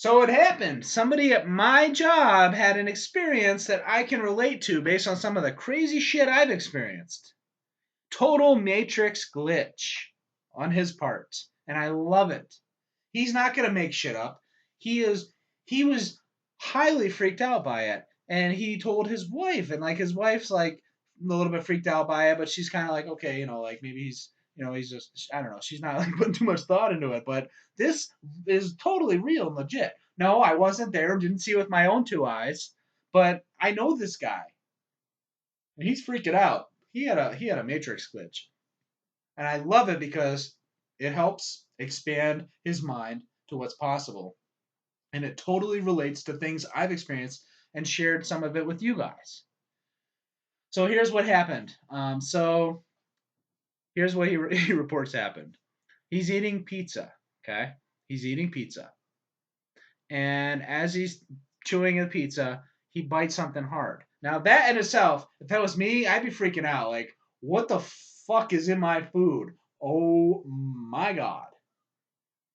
So it happened. Somebody at my job had an experience that I can relate to based on some of the crazy shit I've experienced. Total matrix glitch on his part. And I love it. He's not going to make shit up. He was highly freaked out by it. And he told his wife, and like his wife's like a little bit freaked out by it, but she's kind of like, okay, like maybe he's just, I don't know. She's not like putting too much thought into it, but this is totally real and legit. No, I wasn't there, didn't see it with my own two eyes, but I know this guy, and he's freaking out. He had a matrix glitch, and I love it because it helps expand his mind to what's possible, and it totally relates to things I've experienced and shared some of it with you guys. So here's what happened. So here's what he reports happened. He's eating pizza. Okay, he's eating pizza, and as he's chewing the pizza, he bites something hard. Now that in itself, if that was me, I'd be freaking out. Like, what the fuck is in my food? Oh my god!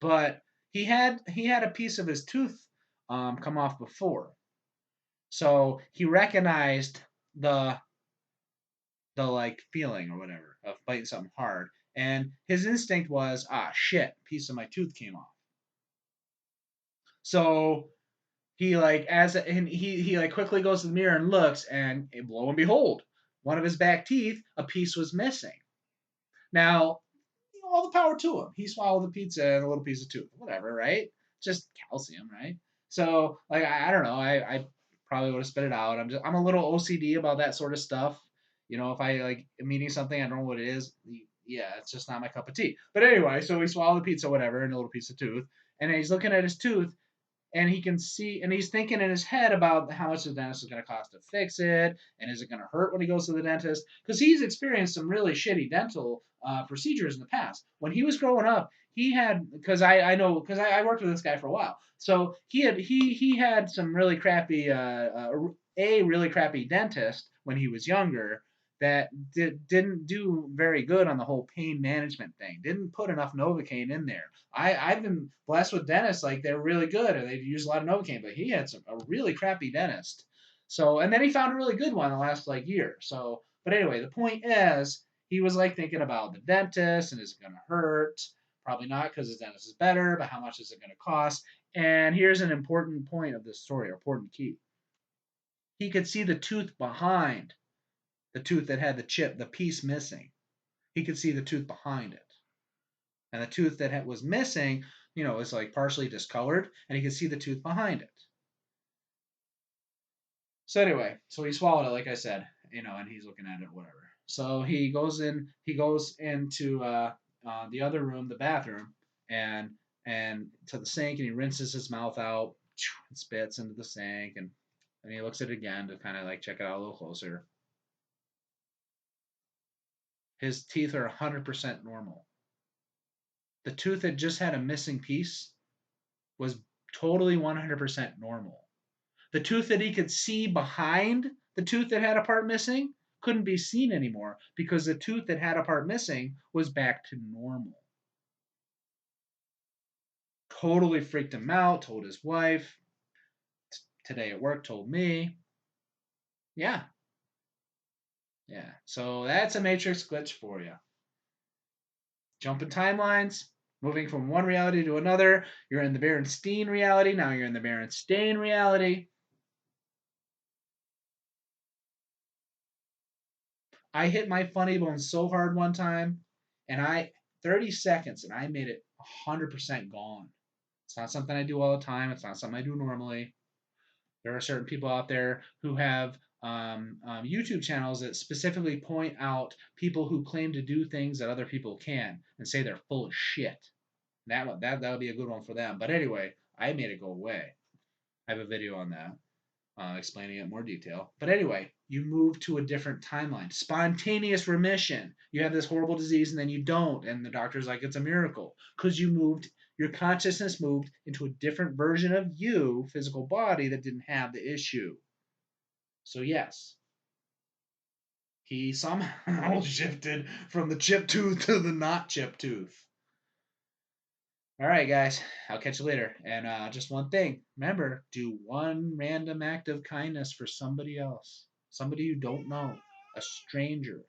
But he had a piece of his tooth come off before, so he recognized the the like feeling or whatever of biting something hard, and his instinct was, ah shit, a piece of my tooth came off. So he like as and he like quickly goes to the mirror and looks, and lo and behold, one of his back teeth, a piece was missing. Now, all the power to him. He swallowed the pizza and a little piece of tooth, whatever, right? Just calcium, right? So like I don't know, I probably would have spit it out. I'm a little OCD about that sort of stuff. If I like am eating something, I don't know what it is. Yeah, it's just not my cup of tea. But anyway, so he swallowed the pizza, whatever, and a little piece of tooth, and he's looking at his tooth, and he can see, and he's thinking in his head about how much the dentist is going to cost to fix it, and is it going to hurt when he goes to the dentist, because he's experienced some really shitty dental procedures in the past. When he was growing up, he had, because I know, because I worked with this guy for a while, so he had some really crappy a really crappy dentist when he was younger, that didn't do very good on the whole pain management thing. Didn't put enough Novocaine in there. I've been blessed with dentists, like they're really good and they use a lot of Novocaine, but he had a really crappy dentist. So, and then he found a really good one the last like year. So, but anyway, the point is he was like thinking about the dentist, and is it going to hurt? Probably not, because his dentist is better, but how much is it going to cost? And here's an important point of this story, important key. He could see the tooth behind the tooth that had the chip, the piece missing. He could see the tooth behind it. And the tooth that was missing, is like partially discolored, and he could see the tooth behind it. So anyway, so he swallowed it, like I said, and he's looking at it, whatever. So he goes into the other room, the bathroom, and to the sink, and he rinses his mouth out and spits into the sink, and he looks at it again to kind of like check it out a little closer. His teeth are 100% normal. The tooth that just had a missing piece was totally 100% normal. The tooth that he could see behind the tooth that had a part missing couldn't be seen anymore, because the tooth that had a part missing was back to normal. Totally freaked him out, told his wife. Today at work, told me. Yeah, yeah. So that's a matrix glitch for you. Jumping timelines, moving from one reality to another. You're in the Berenstein reality, now you're in the Berenstain reality. I hit my funny bone so hard one time, and 30 seconds, and I made it 100% gone. It's not something I do all the time. It's not something I do normally. There are certain people out there who have YouTube channels that specifically point out people who claim to do things that other people can, and say they're full of shit. That would be a good one for them. But anyway, I made it go away. I have a video on that, explaining it in more detail. But anyway, you move to a different timeline. Spontaneous remission. You have this horrible disease and then you don't. And the doctor's like, it's a miracle. Because your consciousness moved into a different version of you, physical body, that didn't have the issue. So, yes, he somehow shifted from the chip tooth to the not chip tooth. All right, guys. I'll catch you later. And just one thing remember, do one random act of kindness for somebody else, somebody you don't know, a stranger.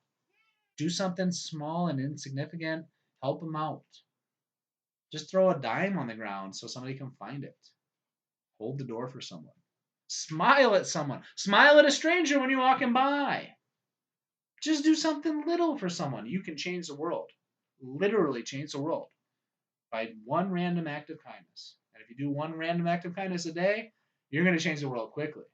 Do something small and insignificant. Help them out. Just throw a dime on the ground so somebody can find it. Hold the door for someone. Smile at someone. Smile at a stranger when you're walking by. Just do something little for someone. You can change the world. Literally change the world by one random act of kindness. And if you do one random act of kindness a day, you're going to change the world quickly.